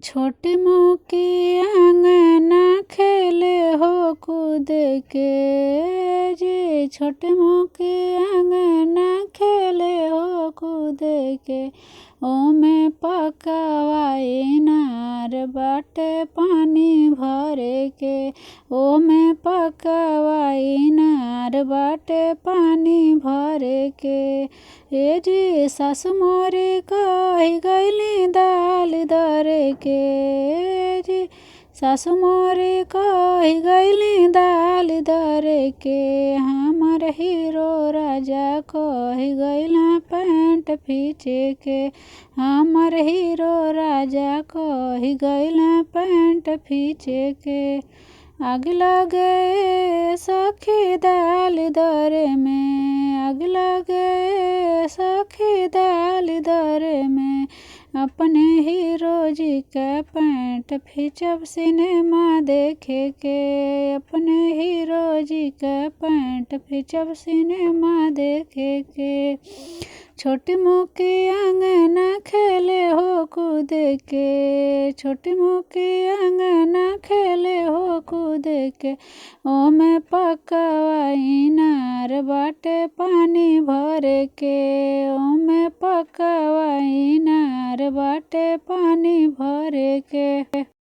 छोटी मोकी अंगना खेले हो कूद के जी। छोटी मोकी अंगना खेले हो कूद के ओमे पकवाई नार बाटे पानी भरे के। ओमे पकवाई नार बाटे पानी भरे के। ए जी सासु मोरी कही गईली दाल दरे के जी। सासु मोरी कही गईली दाल दरे के। हमर हीरो राजा कही गईला पैंट फीचे के। हमर हीरो राजा कही गईला पैंट फीचे के। आग लगे सखी दाल दरे में। आग लगे सखी दाल दरे में। अपने हीरो जी का पैंट फीचब सिनेमा देखे के। अपने हीरो जी का पैंट फीचब सिनेमा देखे के। छोटी मोकी अंगना खेले हो कूद के। छोटी मोकी अंगना खेले हो कूद के ओमे पकवाई नार बाटे पानी भरे के। ओमे पकवाई नार बाटे पानी भरे के।